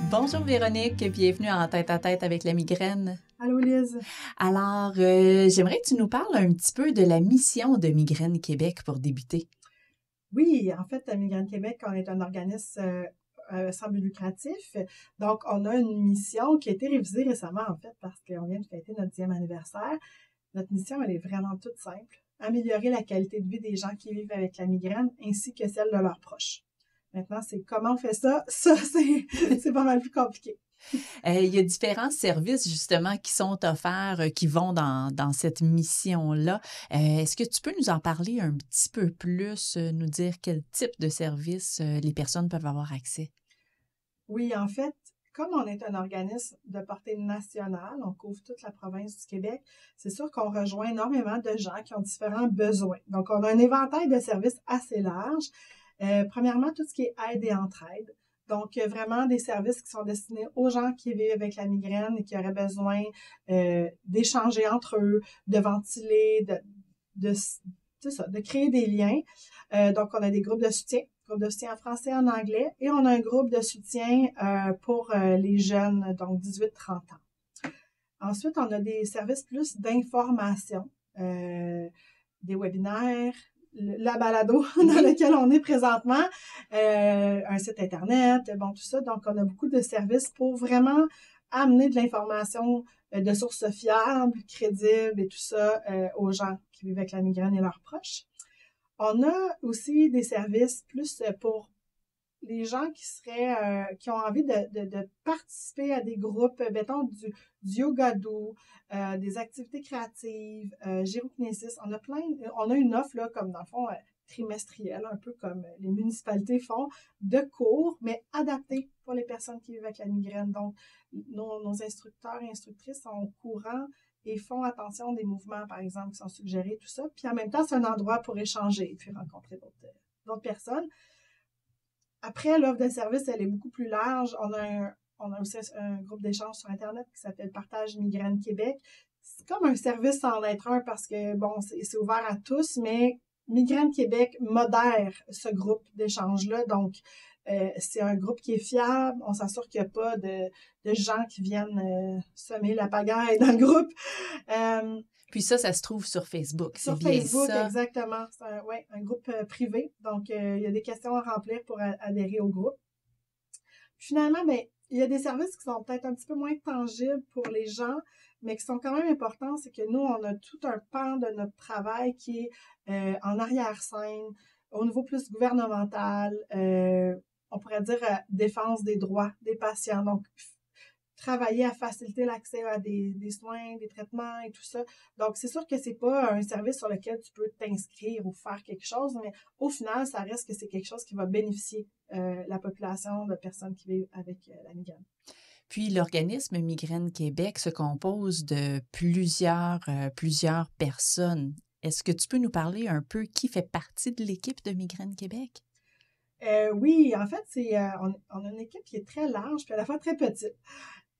Bonjour Véronique, bienvenue en tête à tête avec la migraine. Allô Lise. Alors, j'aimerais que tu nous parles un petit peu de la mission de Migraine Québec pour débuter. Oui, en fait, Migraine Québec, on est un organisme sans but lucratif. Donc, on a une mission qui a été révisée récemment, en fait, parce qu'on vient de fêter notre 10e anniversaire. Notre mission, elle est vraiment toute simple. Améliorer la qualité de vie des gens qui vivent avec la migraine ainsi que celle de leurs proches. Maintenant, c'est comment on fait ça? Ça, c'est pas mal plus compliqué. Il y a différents services justement qui sont offerts, qui vont dans cette mission-là. Est-ce que tu peux nous en parler un petit peu plus, nous dire quel type de service les personnes peuvent avoir accès? Oui, en fait, comme on est un organisme de portée nationale, on couvre toute la province du Québec, c'est sûr qu'on rejoint énormément de gens qui ont différents besoins. Donc, on a un éventail de services assez large. Premièrement, tout ce qui est aide et entraide. Donc, vraiment des services qui sont destinés aux gens qui vivent avec la migraine et qui auraient besoin d'échanger entre eux, de ventiler, c'est ça, de créer des liens. Donc, on a des groupes de soutien en français et en anglais, et on a un groupe de soutien pour les jeunes, donc 18-30 ans. Ensuite, on a des services plus d'information, des webinaires, la balado dans lequel on est présentement, un site Internet, bon, tout ça. Donc, on a beaucoup de services pour vraiment amener de l'information de sources fiables, crédibles et tout ça aux gens qui vivent avec la migraine et leurs proches. On a aussi des services plus pour les gens qui ont envie de participer à des groupes, mettons du yoga doux, des activités créatives, gyrokinésis. On a une offre là, comme dans le fond trimestrielle, un peu comme les municipalités font, de cours, mais adaptés pour les personnes qui vivent avec la migraine. Donc, nos instructeurs et instructrices sont au courant et font attention des mouvements, par exemple, qui sont suggérés, tout ça. Puis en même temps, c'est un endroit pour échanger et puis rencontrer d'autres personnes. Après, l'offre de service, elle est beaucoup plus large. On a aussi un groupe d'échange sur Internet qui s'appelle Partage Migraine Québec. C'est comme un service sans être un parce que, bon, c'est ouvert à tous, mais Migraine Québec modère ce groupe d'échange-là. Donc, c'est un groupe qui est fiable. On s'assure qu'il n'y a pas de gens qui viennent semer la pagaille dans le groupe. Puis ça se trouve sur Facebook, c'est Sur bien Facebook, ça? exactement. C'est un groupe privé. Donc, il y a des questions à remplir pour adhérer au groupe. Finalement, ben, il y a des services qui sont peut-être un petit peu moins tangibles pour les gens, mais qui sont quand même importants. C'est que nous, on a tout un pan de notre travail qui est en arrière-scène, au niveau plus gouvernemental, on pourrait dire défense des droits des patients. Donc, travailler à faciliter l'accès à des soins, des traitements et tout ça. Donc, c'est sûr que c'est pas un service sur lequel tu peux t'inscrire ou faire quelque chose, mais au final, ça reste que c'est quelque chose qui va bénéficier la population de personnes qui vivent avec la migraine. Puis l'organisme Migraine Québec se compose de plusieurs personnes. Est-ce que tu peux nous parler un peu qui fait partie de l'équipe de Migraine Québec? Oui, en fait, on a une équipe qui est très large puis à la fois très petite.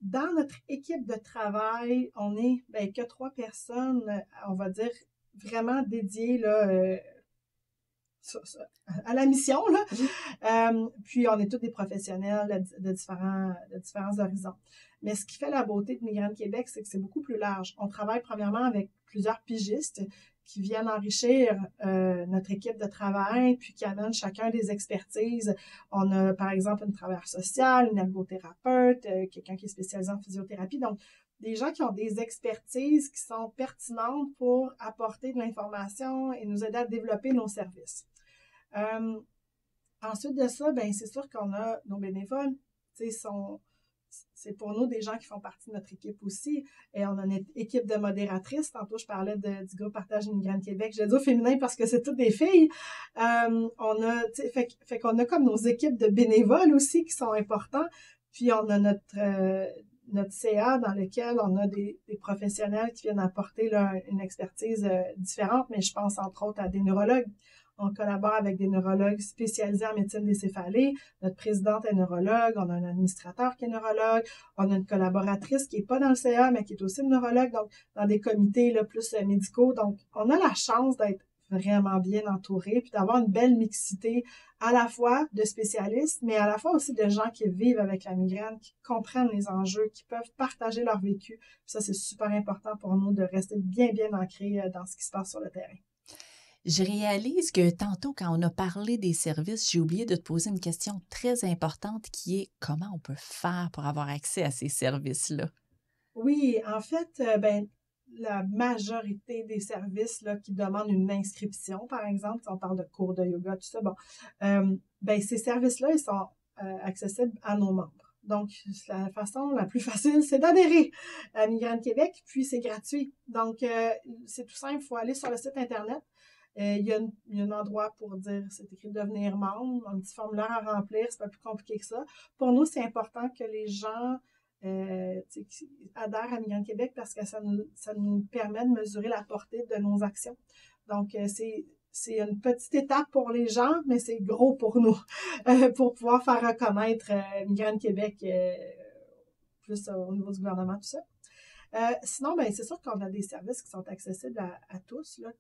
Dans notre équipe de travail, on n'est que 3 personnes, on va dire, vraiment dédiées là, à la mission. Là. Puis, on est tous des professionnels de différents horizons. Mais ce qui fait la beauté de Migraine Québec, c'est que c'est beaucoup plus large. On travaille premièrement avec plusieurs pigistes qui viennent enrichir notre équipe de travail, puis qui amènent chacun des expertises. On a, par exemple, une travailleuse sociale, une ergothérapeute, quelqu'un qui est spécialisé en physiothérapie. Donc, des gens qui ont des expertises qui sont pertinentes pour apporter de l'information et nous aider à développer nos services. Ensuite de ça, ben c'est sûr qu'on a nos bénévoles. C'est pour nous des gens qui font partie de notre équipe aussi. Et on a notre équipe de modératrices. Tantôt, je parlais du groupe Partage Migraine Québec. Je l'ai dit au féminin parce que c'est toutes des filles. Fait qu'on a comme nos équipes de bénévoles aussi qui sont importants. Puis on a notre CA dans lequel on a des professionnels qui viennent apporter là, une expertise différente, mais je pense entre autres à des neurologues. On collabore avec des neurologues spécialisés en médecine des céphalées. Notre présidente est neurologue, on a un administrateur qui est neurologue, on a une collaboratrice qui est pas dans le CA, mais qui est aussi une neurologue, donc dans des comités là, plus médicaux. Donc, on a la chance d'être vraiment bien entouré, puis d'avoir une belle mixité à la fois de spécialistes, mais à la fois aussi de gens qui vivent avec la migraine, qui comprennent les enjeux, qui peuvent partager leur vécu. Puis ça, c'est super important pour nous de rester bien, bien ancrés dans ce qui se passe sur le terrain. Je réalise que tantôt, quand on a parlé des services, j'ai oublié de te poser une question très importante qui est comment on peut faire pour avoir accès à ces services-là? Oui, en fait, la majorité des services là, qui demandent une inscription, par exemple, si on parle de cours de yoga, tout ça, ces services-là, ils sont accessibles à nos membres. Donc, la façon la plus facile, c'est d'adhérer à Migraine Québec, puis c'est gratuit. Donc, c'est tout simple, il faut aller sur le site Internet. Il y a un endroit pour dire, c'est écrit devenir membre, un petit formulaire à remplir, c'est pas plus compliqué que ça. Pour nous, c'est important que les gens qui adhèrent à Migraine Québec parce que ça nous permet de mesurer la portée de nos actions. Donc, c'est une petite étape pour les gens, mais c'est gros pour nous, pour pouvoir faire reconnaître Migraine Québec plus au niveau du gouvernement, tout ça. Sinon, c'est sûr qu'on a des services qui sont accessibles à tous, là,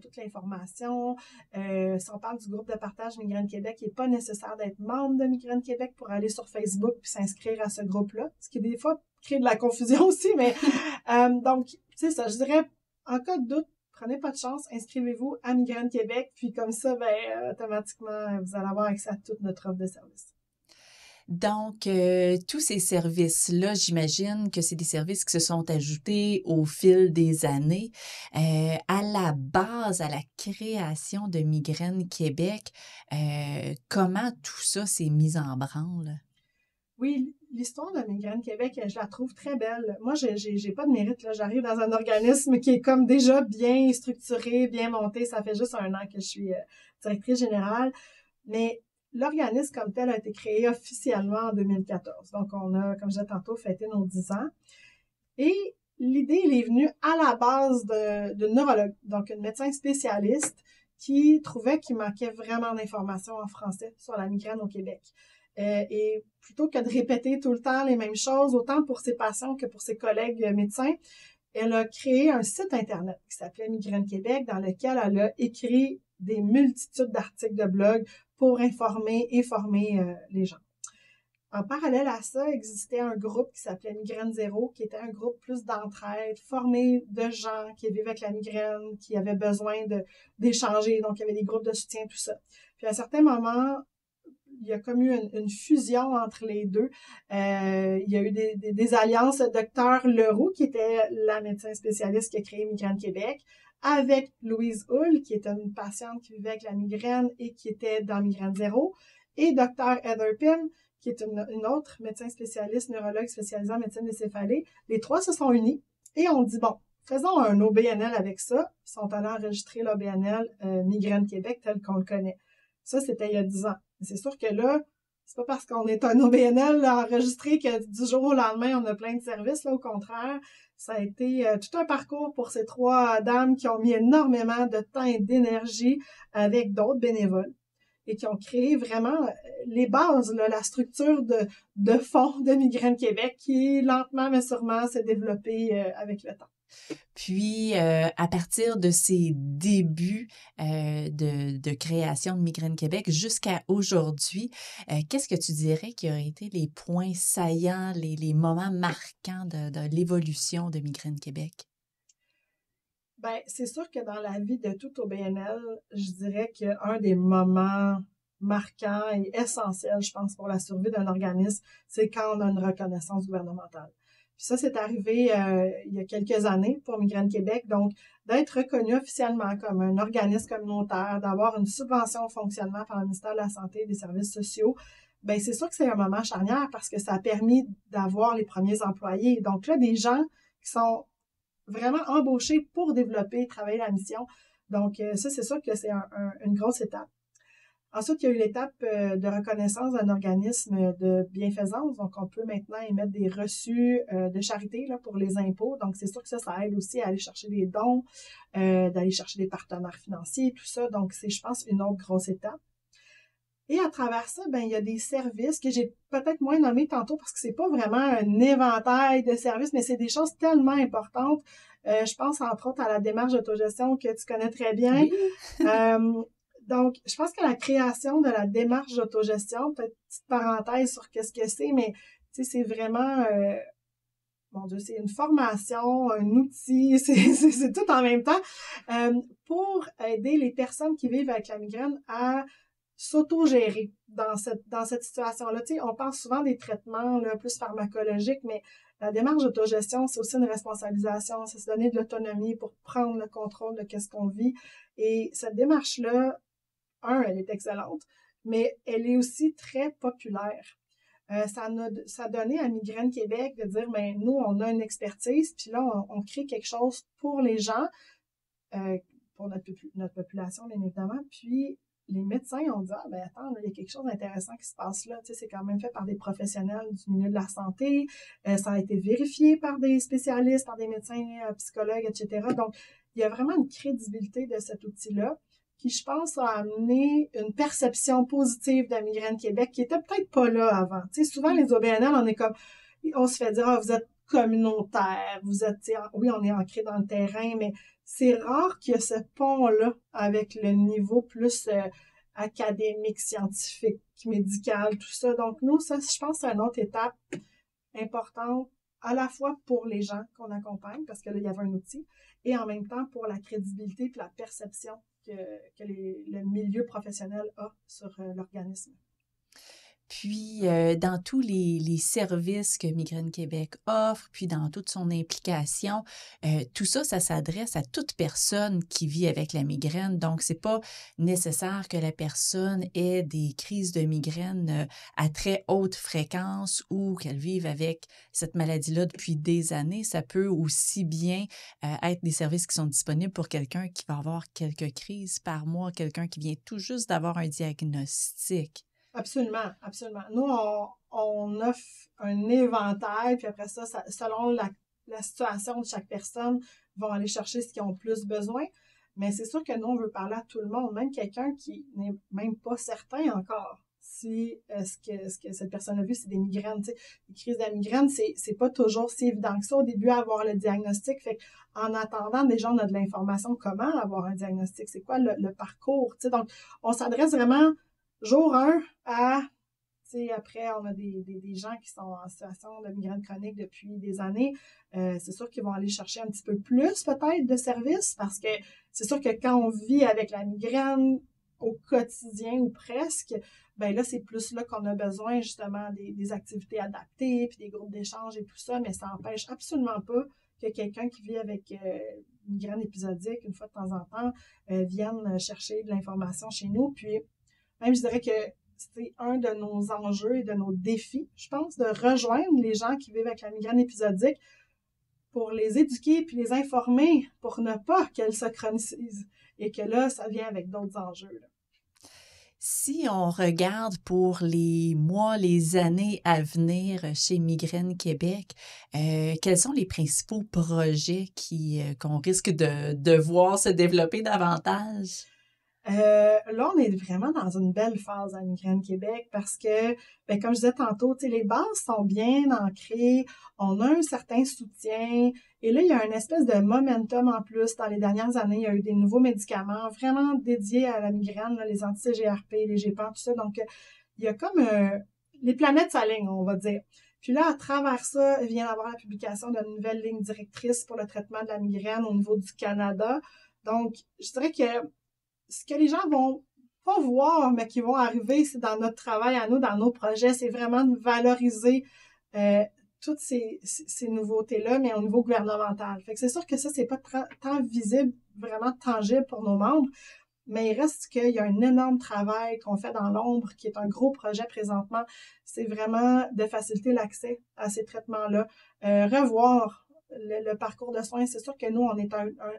toute l'information. Si on parle du groupe de partage Migraine Québec, il n'est pas nécessaire d'être membre de Migraine Québec pour aller sur Facebook puis s'inscrire à ce groupe-là, ce qui des fois crée de la confusion aussi, mais donc, c'est ça, je dirais, en cas de doute, prenez pas de chance, inscrivez-vous à Migraine Québec, puis comme ça, automatiquement, vous allez avoir accès à toute notre offre de services. Donc, tous ces services-là, j'imagine que c'est des services qui se sont ajoutés au fil des années. À la base, à la création de Migraine Québec, comment tout ça s'est mis en branle? Oui, l'histoire de Migraine Québec, je la trouve très belle. Moi, j'ai pas de mérite, là. J'arrive dans un organisme qui est comme déjà bien structuré, bien monté. Ça fait juste 1 an que je suis directrice générale. Mais l'organisme comme tel a été créé officiellement en 2014. Donc, on a, comme je disais tantôt, fêté nos 10 ans. Et l'idée, elle est venue à la base de neurologue, donc une médecin spécialiste qui trouvait qu'il manquait vraiment d'informations en français sur la migraine au Québec. Et plutôt que de répéter tout le temps les mêmes choses, autant pour ses patients que pour ses collègues médecins, elle a créé un site Internet qui s'appelait Migraine Québec, dans lequel elle a écrit des multitudes d'articles de blog pour informer et former les gens. En parallèle à ça, existait un groupe qui s'appelait Migraine Zéro, qui était un groupe plus d'entraide, formé de gens qui vivaient avec la migraine, qui avaient besoin d'échanger, donc il y avait des groupes de soutien, tout ça. Puis à un certain moment, il y a comme eu une fusion entre les deux. Il y a eu des alliances. Docteur Leroux, qui était la médecin spécialiste qui a créé Migraine Québec, avec Louise Hull, qui était une patiente qui vivait avec la migraine et qui était dans Migraine Zéro, et Docteur Heather Pym, qui est une autre médecin spécialiste, neurologue spécialisée en médecine des céphalées. Les trois se sont unis et on dit, bon, faisons un OBNL avec ça. Ils sont allés enregistrer l'OBNL Migraine Québec tel qu'on le connaît. Ça, c'était il y a 10 ans. C'est sûr que là, c'est pas parce qu'on est un OBNL enregistré que du jour au lendemain, on a plein de services. Là, au contraire, ça a été tout un parcours pour ces trois dames qui ont mis énormément de temps et d'énergie avec d'autres bénévoles et qui ont créé vraiment les bases, là, la structure de fond de Migraine Québec qui, lentement mais sûrement, s'est développée avec le temps. Puis, à partir de ces débuts de création de Migraine Québec jusqu'à aujourd'hui, qu'est-ce que tu dirais qui auraient été les points saillants, les moments marquants de l'évolution de Migraine Québec? C'est sûr que dans la vie de tout OBNL, je dirais qu'un des moments marquants et essentiels, je pense, pour la survie d'un organisme, c'est quand on a une reconnaissance gouvernementale. Puis ça, c'est arrivé il y a quelques années pour Migraine Québec. Donc, d'être reconnu officiellement comme un organisme communautaire, d'avoir une subvention au fonctionnement par le ministère de la Santé et des Services sociaux, c'est sûr que c'est un moment charnière parce que ça a permis d'avoir les premiers employés. Donc là, des gens qui sont vraiment embauchés pour développer et travailler la mission. Donc, ça, c'est sûr que c'est une grosse étape. Ensuite, il y a eu l'étape de reconnaissance d'un organisme de bienfaisance. Donc, on peut maintenant émettre des reçus de charité là, pour les impôts. Donc, c'est sûr que ça aide aussi à aller chercher des dons, d'aller chercher des partenaires financiers, tout ça. Donc, c'est, je pense, une autre grosse étape. Et à travers ça, il y a des services que j'ai peut-être moins nommés tantôt parce que c'est pas vraiment un éventail de services, mais c'est des choses tellement importantes Je pense entre autres à la démarche d'autogestion que tu connais très bien. Oui. Donc, je pense que la création de la démarche d'autogestion, peut-être une petite parenthèse sur qu'est-ce que c'est, mais tu sais, c'est vraiment, mon Dieu, c'est une formation, un outil, c'est tout en même temps, pour aider les personnes qui vivent avec la migraine à s'autogérer dans cette situation-là. Tu sais, on parle souvent des traitements là, plus pharmacologiques, mais la démarche d'autogestion, c'est aussi une responsabilisation, c'est se donner de l'autonomie pour prendre le contrôle de qu'est-ce qu'on vit. Et cette démarche-là, elle est excellente, mais elle est aussi très populaire. Ça a donné à Migraine Québec de dire, ben nous, on a une expertise, puis là, on crée quelque chose pour les gens, pour notre population, bien évidemment, puis les médecins ont dit, ah, ben attends, là, il y a quelque chose d'intéressant qui se passe là. Tu sais, c'est quand même fait par des professionnels du milieu de la santé. Ça a été vérifié par des spécialistes, par des médecins, psychologues, etc. Donc, il y a vraiment une crédibilité de cet outil-là qui, je pense, a amené une perception positive de Migraine Québec qui était peut-être pas là avant. Tu sais, souvent, les OBNL, on se fait dire, ah, vous êtes communautaire, vous êtes, oui, on est ancré dans le terrain, mais c'est rare qu'il y ait ce pont-là avec le niveau plus académique, scientifique, médical, tout ça. Donc, nous, ça, je pense, c'est une autre étape importante, à la fois pour les gens qu'on accompagne, parce que là, il y avait un outil, et en même temps pour la crédibilité et la perception que le milieu professionnel a sur l'organisme. Puis, dans tous les services que Migraine Québec offre, puis dans toute son implication, tout ça, ça s'adresse à toute personne qui vit avec la migraine. Donc, c'est pas nécessaire que la personne ait des crises de migraine à très haute fréquence ou qu'elle vive avec cette maladie-là depuis des années. Ça peut aussi bien être des services qui sont disponibles pour quelqu'un qui va avoir quelques crises par mois, quelqu'un qui vient tout juste d'avoir un diagnostic. Absolument, absolument. Nous, on offre un éventail, puis après ça, selon la situation de chaque personne, vont aller chercher ce qu'ils ont plus besoin. Mais c'est sûr que nous, on veut parler à tout le monde, même quelqu'un qui n'est même pas certain encore si ce que cette personne a vu, c'est des migraines. Tu sais, les crises de migraine, c'est pas toujours si évident que ça au début à avoir le diagnostic. Fait en attendant, déjà, on a de l'information comment avoir un diagnostic, c'est quoi le parcours. Tu sais, donc, on s'adresse vraiment jour 1 à, tu sais, après, on a des gens qui sont en situation de migraine chronique depuis des années. C'est sûr qu'ils vont aller chercher un petit peu plus, peut-être, de services, parce que c'est sûr que quand on vit avec la migraine au quotidien ou presque, ben là, c'est plus là qu'on a besoin, justement, des activités adaptées, puis des groupes d'échange et tout ça, mais ça n'empêche absolument pas que quelqu'un qui vit avec une migraine épisodique, une fois de temps en temps, vienne chercher de l'information chez nous, puis même, je dirais que c'est un de nos enjeux et de nos défis, je pense, de rejoindre les gens qui vivent avec la migraine épisodique pour les éduquer puis les informer pour ne pas qu'elles se chronicisent et que là, ça vient avec d'autres enjeux. Là. Si on regarde pour les mois, les années à venir chez Migraine Québec, quels sont les principaux projets qu'on risque de voir se développer davantage? Là, on est vraiment dans une belle phase à Migraine Québec parce que, ben, comme je disais tantôt, les bases sont bien ancrées, on a un certain soutien, et là, il y a une espèce de momentum en plus. Dans les dernières années, il y a eu des nouveaux médicaments vraiment dédiés à la migraine, là, les anti-CGRP, les GEPAN, tout ça. Donc, il y a comme les planètes s'alignent, on va dire. Puis là, à travers ça, il vient d'avoir la publication d'une nouvelle ligne directrice pour le traitement de la migraine au niveau du Canada. Donc, je dirais que ce que les gens vont pas voir, mais qui vont arriver, c'est dans notre travail à nous, dans nos projets, c'est vraiment de valoriser toutes ces nouveautés-là, mais au niveau gouvernemental. Fait que c'est sûr que ça, c'est pas tant visible, vraiment tangible pour nos membres, mais il reste qu'il y a un énorme travail qu'on fait dans l'ombre, qui est un gros projet présentement. C'est vraiment de faciliter l'accès à ces traitements-là, revoir le parcours de soins. C'est sûr que nous, on est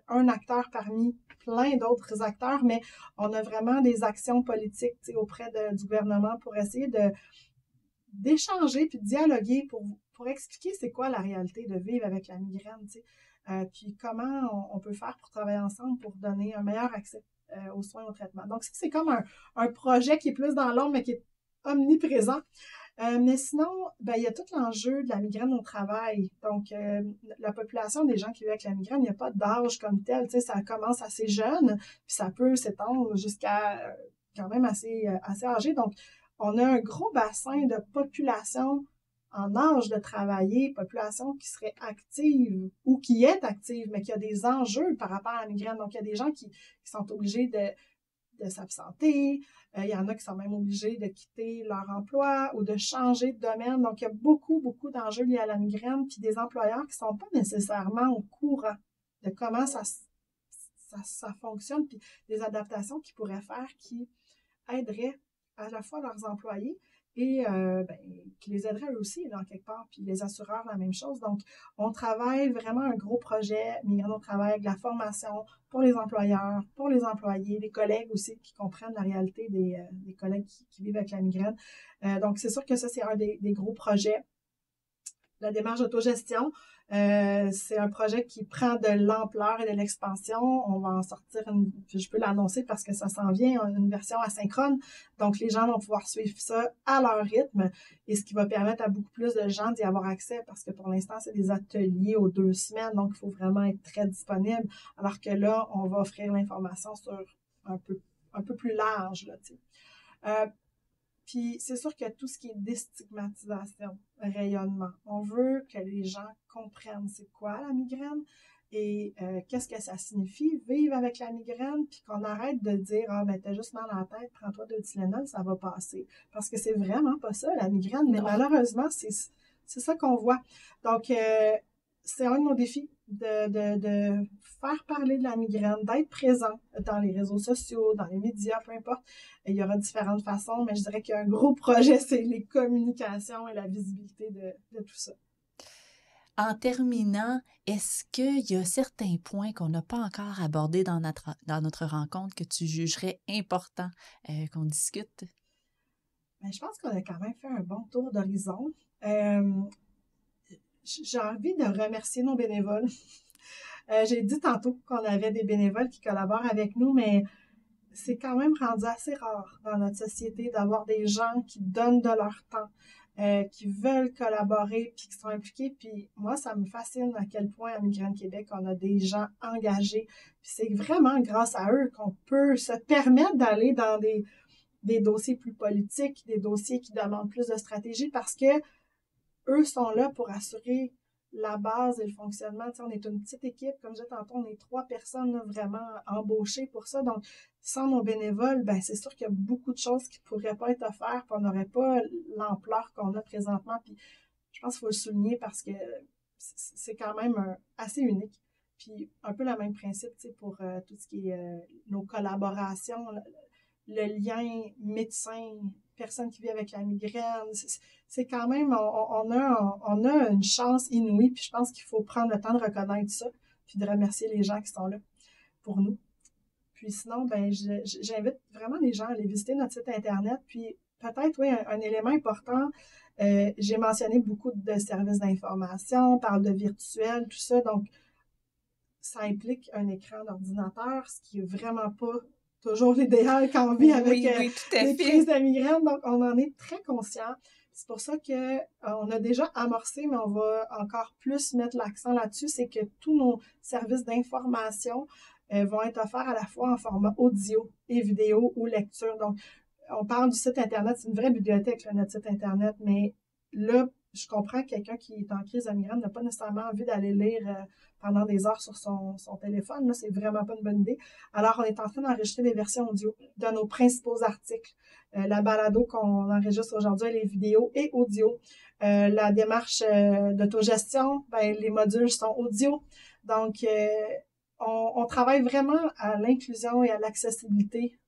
un acteur parmi plein d'autres acteurs, mais on a vraiment des actions politiques auprès du gouvernement pour essayer d'échanger puis de dialoguer pour expliquer c'est quoi la réalité de vivre avec la migraine, puis comment on peut faire pour travailler ensemble pour donner un meilleur accès aux soins, au traitement. Donc, ça, c'est comme un projet qui est plus dans l'ombre, mais qui est omniprésent. Mais sinon, il y a tout l'enjeu de la migraine au travail. Donc, la population des gens qui vivent avec la migraine, il n'y a pas d'âge comme tel. Tu sais, ça commence assez jeune, puis ça peut s'étendre jusqu'à quand même assez âgé. Donc, on a un gros bassin de population en âge de travailler, population qui serait active ou qui est active, mais qui a des enjeux par rapport à la migraine. Donc, il y a des gens qui sont obligés de s'absenter. Il y en a qui sont même obligés de quitter leur emploi ou de changer de domaine. Donc, il y a beaucoup, beaucoup d'enjeux liés à la migraine, puis des employeurs qui ne sont pas nécessairement au courant de comment ça fonctionne, puis des adaptations qu'ils pourraient faire qui aideraient à la fois leurs employés et qui les aideraient eux aussi, là, en quelque part, puis les assureurs, la même chose. Donc, on travaille vraiment un gros projet Migraine au travail avec la formation pour les employeurs, pour les employés, les collègues aussi qui comprennent la réalité des collègues qui vivent avec la migraine. Donc, c'est sûr que ça, c'est un des gros projets. La démarche d'autogestion, c'est un projet qui prend de l'ampleur et de l'expansion. On va en sortir je peux l'annoncer parce que ça s'en vient, une version asynchrone. Donc, les gens vont pouvoir suivre ça à leur rythme et ce qui va permettre à beaucoup plus de gens d'y avoir accès parce que pour l'instant, c'est des ateliers aux 2 semaines, donc il faut vraiment être très disponible. Alors que là, on va offrir l'information sur un peu plus large, là, tu sais. Puis c'est sûr que tout ce qui est déstigmatisation, rayonnement, on veut que les gens comprennent c'est quoi la migraine et qu'est-ce que ça signifie vivre avec la migraine, puis qu'on arrête de dire ah ben t'as juste mal à la tête, prends-toi de Tylenol, ça va passer. Parce que c'est vraiment pas ça la migraine, mais malheureusement c'est ça qu'on voit. Donc c'est un de nos défis de faire parler de la migraine, d'être présent dans les réseaux sociaux, dans les médias, peu importe. Il y aura différentes façons, mais je dirais qu'un gros projet, c'est les communications et la visibilité de tout ça. En terminant, est-ce qu'il y a certains points qu'on n'a pas encore abordés dans notre rencontre que tu jugerais important qu'on discute? Bien, je pense qu'on a quand même fait un bon tour d'horizon. J'ai envie de remercier nos bénévoles. J'ai dit tantôt qu'on avait des bénévoles qui collaborent avec nous, mais c'est quand même rendu assez rare dans notre société d'avoir des gens qui donnent de leur temps, qui veulent collaborer, puis qui sont impliqués. Puis moi, ça me fascine à quel point à Migraine Québec, on a des gens engagés. Puis c'est vraiment grâce à eux qu'on peut se permettre d'aller dans des dossiers plus politiques, des dossiers qui demandent plus de stratégie parce que eux sont là pour assurer la base et le fonctionnement. Tu sais, on est une petite équipe, comme je disais tantôt, on est 3 personnes là, vraiment embauchées pour ça. Donc, sans nos bénévoles, ben c'est sûr qu'il y a beaucoup de choses qui ne pourraient pas être offertes, puis on n'aurait pas l'ampleur qu'on a présentement. Puis je pense qu'il faut le souligner parce que c'est quand même assez unique. Puis un peu le même principe, tu sais, pour tout ce qui est nos collaborations, le lien médecin, personne qui vit avec la migraine, c'est quand même, on a une chance inouïe, puis je pense qu'il faut prendre le temps de reconnaître ça, puis de remercier les gens qui sont là pour nous. Puis sinon, ben, j'invite vraiment les gens à aller visiter notre site Internet, puis peut-être, oui, un élément important, j'ai mentionné beaucoup de services d'information, on parle de virtuel, tout ça, donc ça implique un écran d'ordinateur, ce qui est vraiment pas toujours l'idéal quand on vit avec des crises de migraine. Donc, on en est très conscient. C'est pour ça que on a déjà amorcé, mais on va encore plus mettre l'accent là-dessus, c'est que tous nos services d'information vont être offerts à la fois en format audio et vidéo ou lecture. Donc, on parle du site Internet, c'est une vraie bibliothèque, là, notre site Internet, mais là, je comprends que quelqu'un qui est en crise de migraine n'a pas nécessairement envie d'aller lire pendant des heures sur son téléphone. Là, c'est vraiment pas une bonne idée. Alors, on est en train d'enregistrer des versions audio de nos principaux articles. La balado qu'on enregistre aujourd'hui, les vidéos et audio. La démarche d'autogestion, ben, les modules sont audio. Donc, on travaille vraiment à l'inclusion et à l'accessibilité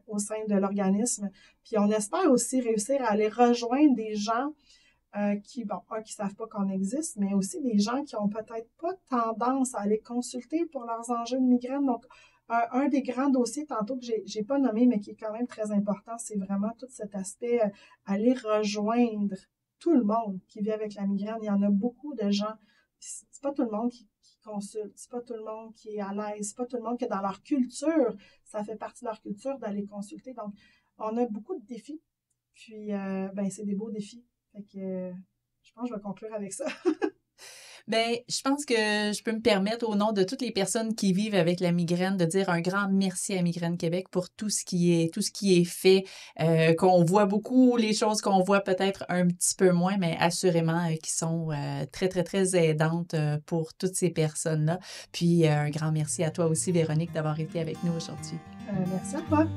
au sein de l'organisme. Puis on espère aussi réussir à aller rejoindre des gens qui savent pas qu'on existe, mais aussi des gens qui ont peut-être pas tendance à aller consulter pour leurs enjeux de migraine. Donc, un des grands dossiers, tantôt que j'ai pas nommé, mais qui est quand même très important, c'est vraiment tout cet aspect, aller rejoindre tout le monde qui vit avec la migraine. Il y en a beaucoup de gens. C'est pas tout le monde qui consulte, c'est pas tout le monde qui est à l'aise, c'est pas tout le monde qui est dans leur culture. Ça fait partie de leur culture d'aller consulter. Donc, on a beaucoup de défis Puis, c'est des beaux défis. Fait que je pense que je vais conclure avec ça. Ben, je pense que je peux me permettre, au nom de toutes les personnes qui vivent avec la migraine, de dire un grand merci à Migraine Québec pour tout ce qui est fait, qu'on voit beaucoup les choses qu'on voit peut-être un petit peu moins, mais assurément qui sont très, très, très aidantes pour toutes ces personnes-là. Puis un grand merci à toi aussi, Véronique, d'avoir été avec nous aujourd'hui. Merci à toi.